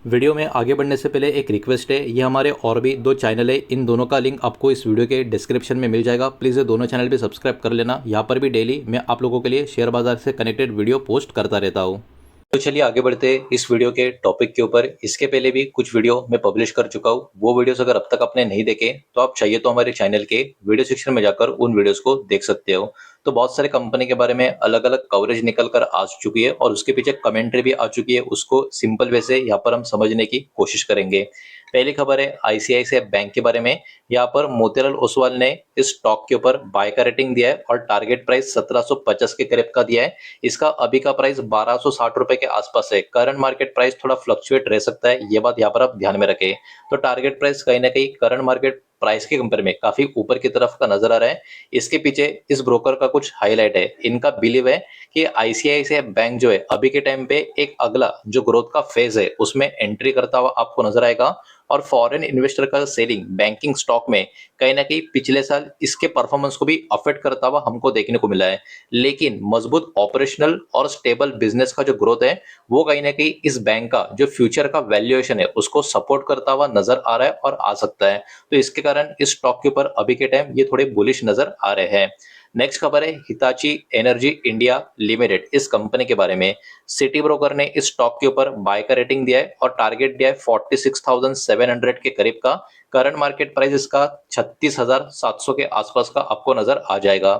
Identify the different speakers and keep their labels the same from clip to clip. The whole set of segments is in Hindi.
Speaker 1: वीडियो में आगे बढ़ने से पहले एक रिक्वेस्ट है, ये हमारे और भी दो चैनल है, इन दोनों का लिंक आपको इस वीडियो के डिस्क्रिप्शन में मिल जाएगा। प्लीज़ ये दोनों चैनल भी सब्सक्राइब कर लेना। यहाँ पर भी डेली मैं आप लोगों के लिए शेयर बाजार से कनेक्टेड वीडियो पोस्ट करता रहता हूँ। तो चलिए आगे बढ़ते हैं इस वीडियो के टॉपिक के ऊपर। इसके पहले भी कुछ वीडियो मैं पब्लिश कर चुका हूँ, वो वीडियोस अगर अब तक आपने नहीं देखे तो आप चाहिए तो हमारे चैनल के वीडियो सेक्शन में जाकर उन वीडियोस को देख सकते हो। तो बहुत सारे कंपनी के बारे में अलग अलग कवरेज निकल कर आ चुकी है और उसके पीछे कमेंट्री भी आ चुकी है, उसको सिंपल वे से यहाँ पर हम समझने की कोशिश करेंगे। पहली खबर है आईसीआईसीआई बैंक के बारे में। यहाँ पर मोतीलाल ओसवाल ने इस स्टॉक के ऊपर बाय का रेटिंग दिया है और टारगेट प्राइस 1750 के करीब का दिया है। इसका अभी का प्राइस 1260 रुपए के आसपास है। करंट मार्केट प्राइस थोड़ा फ्लक्चुएट रह सकता है, ये बात यहाँ पर आप ध्यान में रखें। तो टारगेट प्राइस कहीं ना कहीं करंट मार्केट प्राइस के कंपेयर में काफी ऊपर की तरफ का नजर आ रहा है। इसके पीछे इस ब्रोकर का कुछ हाईलाइट है। इनका बिलीव है कि आईसीआईसीआई बैंक जो है अभी के टाइम पे एक अगला जो ग्रोथ का फेज है उसमें एंट्री करता हुआ आपको नजर आएगा। और फॉरेन इन्वेस्टर का सेलिंग बैंकिंग स्टॉक में कहीं ना कहीं पिछले साल इसके परफॉर्मेंस को भी अफेक्ट करता हुआ हमको देखने को मिला है। लेकिन मजबूत ऑपरेशनल और स्टेबल बिजनेस का जो ग्रोथ है वो कहीं ना कहीं इस बैंक का जो फ्यूचर का वैल्यूएशन है उसको सपोर्ट करता हुआ नजर आ रहा है और आ सकता है। तो इसके कारण इस स्टॉक के ऊपर अभी के टाइम ये थोड़े बुलिश नजर आ रहे हैं। नेक्स्ट खबर है हिताची एनर्जी इंडिया लिमिटेड, इस कंपनी के बारे में। सिटी ब्रोकर ने इस स्टॉक के ऊपर बाय का रेटिंग दिया है और टारगेट दिया है 46,700 के करीब का। करंट मार्केट प्राइस इसका 36,700 के आसपास का आपको नजर आ जाएगा।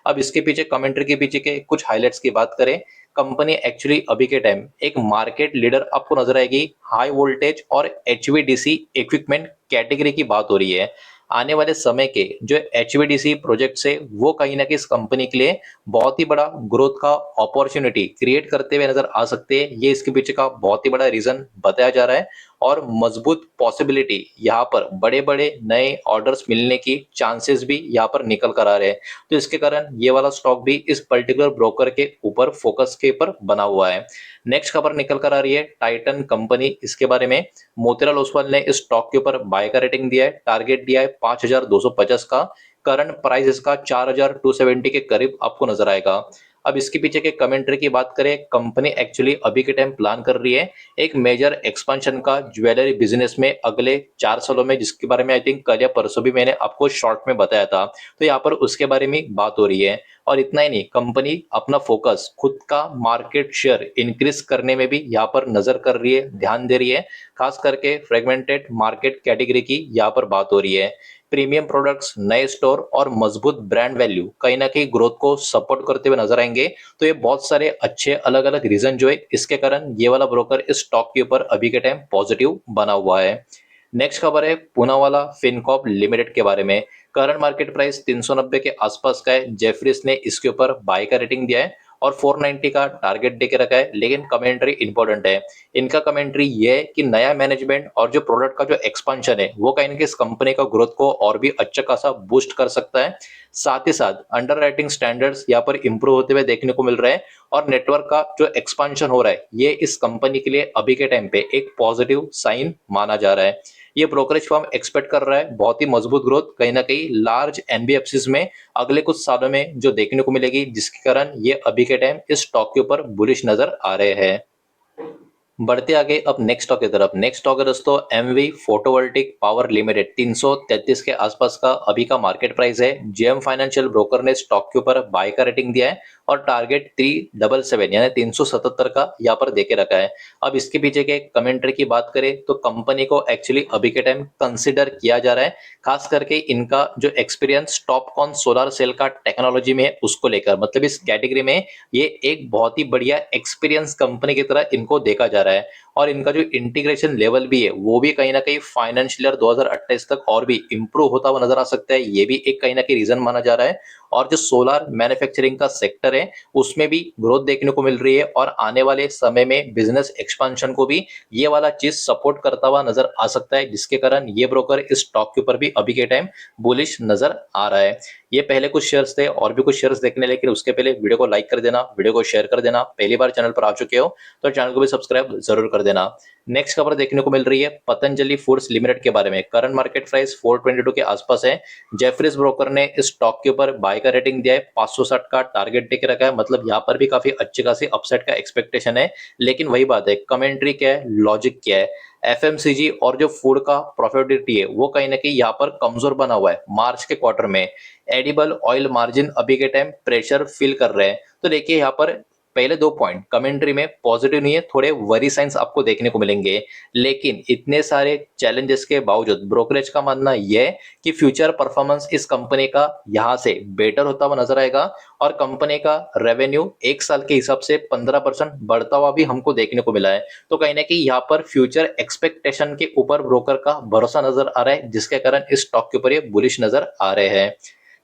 Speaker 1: अब इसके पीछे कमेंट्री के पीछे के कुछ हाइलाइट्स की बात करें। कंपनी एक्चुअली अभी के टाइम एक मार्केट लीडर आपको नजर आएगी। हाई वोल्टेज और एचवीडीसी इक्विपमेंट कैटेगरी की बात हो रही है। आने वाले समय के जो एचवीडीसी प्रोजेक्ट है वो कहीं ना कहीं इस कंपनी के लिए बहुत ही बड़ा ग्रोथ का अपॉर्चुनिटी क्रिएट करते हुए नजर आ सकते हैं। ये इसके पीछे का बहुत ही बड़ा रीजन बताया जा रहा है और मजबूत पॉसिबिलिटी यहाँ पर बड़े बड़े नए ऑर्डर्स मिलने की चांसेस भी यहाँ पर निकल कर आ रहे हैं। तो इसके कारण ये वाला स्टॉक भी इस पर्टिकुलर ब्रोकर के ऊपर फोकस के ऊपर बना हुआ है। नेक्स्ट खबर निकल कर आ रही है टाइटन कंपनी, इसके बारे में। मोतीलाल ओसवाल ने इस स्टॉक के ऊपर बाय का रेटिंग दिया है, टारगेट दिया है 5250 का। करंट प्राइस इसका 4270 के करीब आपको नजर आएगा। अब इसके पीछे के कमेंट्री की बात करें, कंपनी एक्चुअली अभी के टाइम प्लान कर रही है एक मेजर एक्सपेंशन का ज्वेलरी बिजनेस में अगले 4 सालों में, जिसके बारे में आई थिंक कल या परसों भी मैंने आपको शॉर्ट में बताया था। तो यहाँ पर उसके बारे में बात हो रही है। और इतना ही नहीं, कंपनी अपना फोकस खुद का मार्केट शेयर इंक्रीज करने में भी यहाँ पर नजर कर रही है, ध्यान दे रही है। खास करके फ्रेगमेंटेड मार्केट कैटेगरी की यहाँ पर बात हो रही है। प्रीमियम प्रोडक्ट्स, नए स्टोर और मजबूत ब्रांड वैल्यू कहीं ना कहीं ग्रोथ को सपोर्ट करते हुए नजर आएंगे। तो ये बहुत सारे अच्छे अलग अलग रीजन जो है इसके कारण ये वाला ब्रोकर इस स्टॉक के ऊपर अभी के टाइम पॉजिटिव बना हुआ है। नेक्स्ट खबर है पूनावाला फिनकॉर्प लिमिटेड के बारे में। करंट मार्केट प्राइस 390 के आसपास का है। जेफरीज ने इसके ऊपर बाय का रेटिंग दिया है और 490 का टारगेट देके रखा है। लेकिन कमेंट्री इंपॉर्टेंट है। इनका कमेंट्री ये है कि नया मैनेजमेंट और जो प्रोडक्ट का जो एक्सपांशन है वो कहीं ना कहीं इस कंपनी का ग्रोथ को और भी अच्छा खासा बूस्ट कर सकता है। साथ ही साथ अंडर राइटिंग स्टैंडर्ड्स यहाँ पर इंप्रूव होते हुए देखने को मिल रहे हैं और नेटवर्क का जो एक्सपांशन हो रहा है ये इस कंपनी के लिए अभी के टाइम पे एक पॉजिटिव साइन माना जा रहा है। ये ब्रोकरेज फर्म एक्सपेक्ट कर रहा है बहुत ही मजबूत ग्रोथ कहीं ना कहीं लार्ज एनबीएफसीज में अगले कुछ सालों में जो देखने को मिलेगी, जिसके कारण ये अभी के टाइम इस स्टॉक के ऊपर बुलिश नजर आ रहे हैं। बढ़ते आगे अब नेक्स्ट स्टॉक की तरफ। नेक्स्ट स्टॉक है दोस्तों एमवी फोटोवोल्टिक पावर लिमिटेड, 333 के आसपास का अभी का मार्केट प्राइस है। जेएम फाइनेंशियल ब्रोकर ने स्टॉक के ऊपर बाय का रेटिंग दिया है और टारगेट 377 यानी 377 का यहाँ पर देके रखा है। अब इसके पीछे के कमेंट्री की बात करें तो कंपनी को एक्चुअली अभी के टाइम कंसिडर किया जा रहा है, खास करके इनका जो एक्सपीरियंस टॉपकॉन सोलर सेल का टेक्नोलॉजी में है उसको लेकर, मतलब इस कैटेगरी में ये एक बहुत ही बढ़िया एक्सपीरियंस कंपनी की तरह इनको देखा जा रहा है। और इनका जो इंटीग्रेशन लेवल भी है वो भी कहीं ना कहीं फाइनेंशियल ईयर 2028 तक और भी इंप्रूव होता हुआ नजर आ सकता है। ये भी एक कहीं ना कहीं रीजन माना जा रहा है। और जो सोलर मैन्युफैक्चरिंग का सेक्टर है उसमें भी ग्रोथ देखने को मिल रही है और आने वाले समय में बिजनेस एक्सपेंशन को भी ये वाला चीज सपोर्ट करता हुआ नजर आ सकता है, जिसके कारण ये ब्रोकर इस स्टॉक के ऊपर भी अभी के टाइम बुलिश नजर आ रहा है। ये पहले कुछ शेयर्स थे और भी कुछ शेयर्स देखने, लेकिन उसके पहले वीडियो को लाइक कर देना, वीडियो को शेयर कर देना। पहली बार चैनल पर आ चुके हो तो चैनल को भी सब्सक्राइब जरूर कर देना। नेक्स्ट खबर देखने को मिल रही है पतंजलि फूड्स लिमिटेड के बारे में। करंट मार्केट प्राइस 422 के आसपास है। जेफरीज ब्रोकर ने इस स्टॉक के ऊपर बाय का रेटिंग दिया है, 560 का टारगेट देके रखा है। मतलब यहाँ पर भी काफी अच्छी खासी अपसाइड का एक्सपेक्टेशन है। लेकिन वही बात है, कमेंट्री क्या है, लॉजिक क्या है। एफएमसीजी और जो फूड का प्रॉफिटेबिलिटी है वो कहीं ना कहीं यहाँ पर कमजोर बना हुआ है मार्च के क्वार्टर में। एडिबल ऑयल मार्जिन अभी के टाइम प्रेशर फील कर रहे हैं। तो देखिए यहाँ पर पहले दो पॉइंट कमेंट्री में पॉजिटिव नहीं है, थोड़े वरी साइंस आपको देखने को मिलेंगे। लेकिन इतने सारे चैलेंजेस के बावजूद ब्रोकरेज का मानना यह है कि फ्यूचर परफॉर्मेंस इस कंपनी का यहां से बेटर होता हुआ नजर आएगा और कंपनी का रेवेन्यू एक साल के हिसाब से 15% बढ़ता हुआ भी हमको देखने को मिला है। तो कहीं ना कहीं यहाँ पर फ्यूचर एक्सपेक्टेशन के ऊपर ब्रोकर का भरोसा नजर आ रहा है, जिसके कारण इस स्टॉक के ऊपर ये बुलिश नजर आ रहे हैं।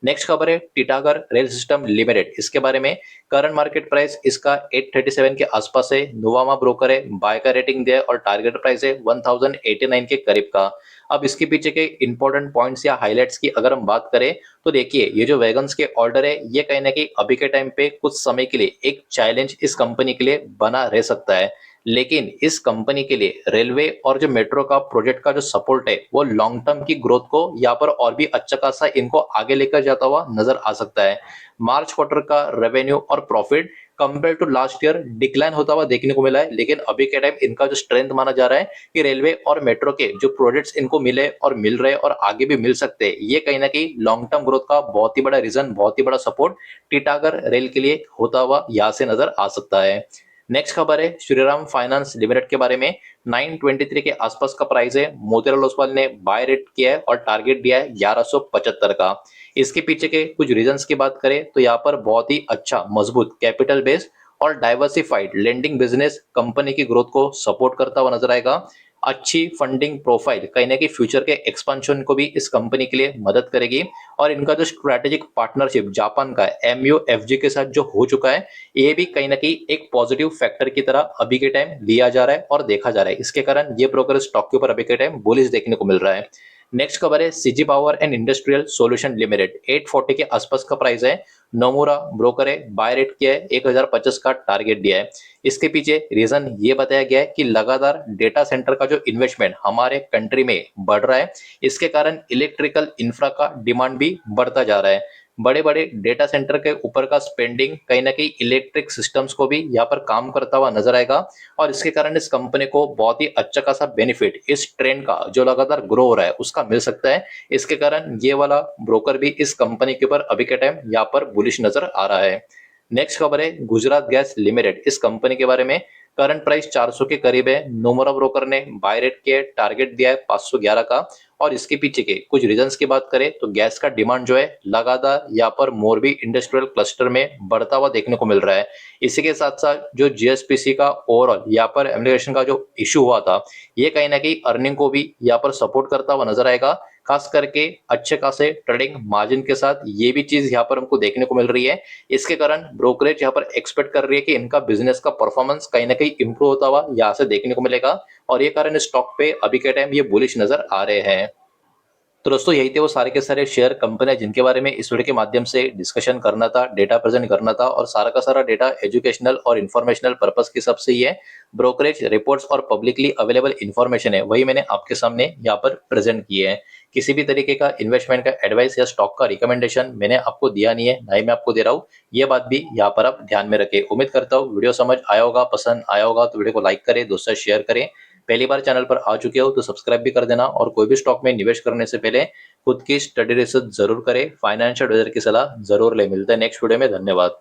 Speaker 1: नेक्स्ट खबर है टिटागढ़ रेल सिस्टम लिमिटेड। इसके बारे में करंट मार्केट प्राइस इसका 837 के आसपास है। नोवामा ब्रोकर है, बाय का रेटिंग दिया है और टारगेट प्राइस है 1089 के करीब का। अब इसके पीछे के इंपॉर्टेंट पॉइंट्स या हाइलाइट्स की अगर हम बात करें तो देखिए ये जो वैगन्स के ऑर्डर है ये कहीं ना कहीं अभी के टाइम पे कुछ समय के लिए एक चैलेंज इस कंपनी के लिए बना रह सकता है। लेकिन इस कंपनी के लिए रेलवे और जो मेट्रो का प्रोजेक्ट का जो सपोर्ट है वो लॉन्ग टर्म की ग्रोथ को यहाँ पर और भी अच्छा खासा इनको आगे लेकर जाता हुआ नजर आ सकता है। मार्च क्वार्टर का रेवेन्यू और profit compare to last year decline होता हुआ देखने को मिला है, लेकिन अभी के टाइम इनका जो स्ट्रेंथ माना जा रहा है कि रेलवे और मेट्रो के जो प्रोजेक्ट्स इनको मिले और मिल रहे और आगे भी मिल सकते हैं, ये कहीं ना कहीं लॉन्ग टर्म ग्रोथ का बहुत ही बड़ा रीजन, बहुत ही बड़ा सपोर्ट टिटागढ़ रेल के लिए होता हुआ यहाँ से नजर आ सकता है। नेक्स्ट खबर है श्रीराम फाइनेंस लिमिटेड के बारे में। 923 के आसपास का प्राइस है। मोतीलाल ओसवाल ने बाय रेट किया है और टारगेट दिया है 1175 का। इसके पीछे के कुछ रीजंस की बात करें तो यहाँ पर बहुत ही अच्छा मजबूत कैपिटल बेस और डाइवर्सिफाइड लेंडिंग बिजनेस कंपनी की ग्रोथ को सपोर्ट करता हुआ नजर आएगा। अच्छी फंडिंग प्रोफाइल कहीं ना कहीं फ्यूचर के एक्सपेंशन को भी इस कंपनी के लिए मदद करेगी। और इनका जो स्ट्रेटेजिक पार्टनरशिप जापान का MUFG के साथ जो हो चुका है, ये भी कहीं ना कहीं एक पॉजिटिव फैक्टर की तरह अभी के टाइम लिया जा रहा है और देखा जा रहा है। इसके कारण ये ब्रोकर स्टॉक के ऊपर अभी के टाइम बुलिश देखने को मिल रहा है। नेक्स्ट खबर है CG power and industrial solution limited. 840 के आसपास का प्राइस है। नोमुरा ब्रोकर है, बाय रेट किया है, 1050 का टारगेट दिया है। इसके पीछे रीजन ये बताया गया है कि लगातार डेटा सेंटर का जो इन्वेस्टमेंट हमारे कंट्री में बढ़ रहा है, इसके कारण इलेक्ट्रिकल इंफ्रा का डिमांड भी बढ़ता जा रहा है। बड़े बड़े डेटा सेंटर के ऊपर का स्पेंडिंग कहीं ना कहीं इलेक्ट्रिक सिस्टम्स को भी यहाँ पर काम करता हुआ नजर आएगा और इसके कारण इस कंपनी को बहुत ही अच्छा खासा बेनिफिट इस ट्रेंड का जो लगातार ग्रो हो रहा है उसका मिल सकता है। इसके कारण ये वाला ब्रोकर भी इस कंपनी के ऊपर अभी के टाइम यहाँ पर बुलिश नजर आ रहा है। नेक्स्ट खबर है गुजरात गैस लिमिटेड। इस कंपनी के बारे में करंट प्राइस 400 के करीब है। नोमोरा ब्रोकर ने बाय रेट किया है, टारगेट दिया है 511 का। और इसके पीछे के कुछ रीजंस की बात करें तो गैस का डिमांड जो है लगातार यहाँ पर मोरबी इंडस्ट्रियल क्लस्टर में बढ़ता हुआ देखने को मिल रहा है। इसी के साथ साथ जो जीएसपीसी का ओवरऑल यहाँ पर एम्प्लीकेशन का जो इश्यू हुआ था, ये कहीं ना कहीं अर्निंग को भी यहाँ पर सपोर्ट करता हुआ नजर आएगा। खास करके अच्छे खासे ट्रेडिंग मार्जिन के साथ ये भी चीज यहाँ पर हमको देखने को मिल रही है। इसके कारण ब्रोकरेज यहाँ पर एक्सपेक्ट कर रही है कि इनका बिजनेस का परफॉर्मेंस कहीं ना कहीं इंप्रूव होता हुआ यहाँ से देखने को मिलेगा और ये कारण स्टॉक पे अभी के टाइम ये बुलिश नजर आ रहे हैं। तो दोस्तों यही थे वो सारे के सारे शेयर कंपनियां जिनके बारे में इस वीडियो के माध्यम से डिस्कशन करना था, डेटा प्रेजेंट करना था और सारा का सारा डेटा एजुकेशनल और इन्फॉर्मेशनल पर्पस के हिसाब से ही है। ब्रोकरेज रिपोर्ट्स और पब्लिकली अवेलेबल इन्फॉर्मेशन है वही मैंने आपके सामने यहाँ पर प्रेजेंट किए हैं। किसी भी तरीके का इन्वेस्टमेंट का एडवाइस या स्टॉक का रिकमेंडेशन मैंने आपको दिया नहीं है, ना ही मैं आपको दे रहा हूँ। ये बात भी यहाँ पर आप ध्यान में रखें। उम्मीद करता हूँ वीडियो समझ आया होगा, पसंद आया होगा तो वीडियो को लाइक करें, दोस्तों से शेयर करें। पहली बार चैनल पर आ चुके हो तो सब्सक्राइब भी कर देना और कोई भी स्टॉक में निवेश करने से पहले खुद की स्टडी रिसर्च जरूर करें, फाइनेंशियल एडवाइजर की सलाह जरूर ले। मिलते हैं नेक्स्ट वीडियो में, धन्यवाद।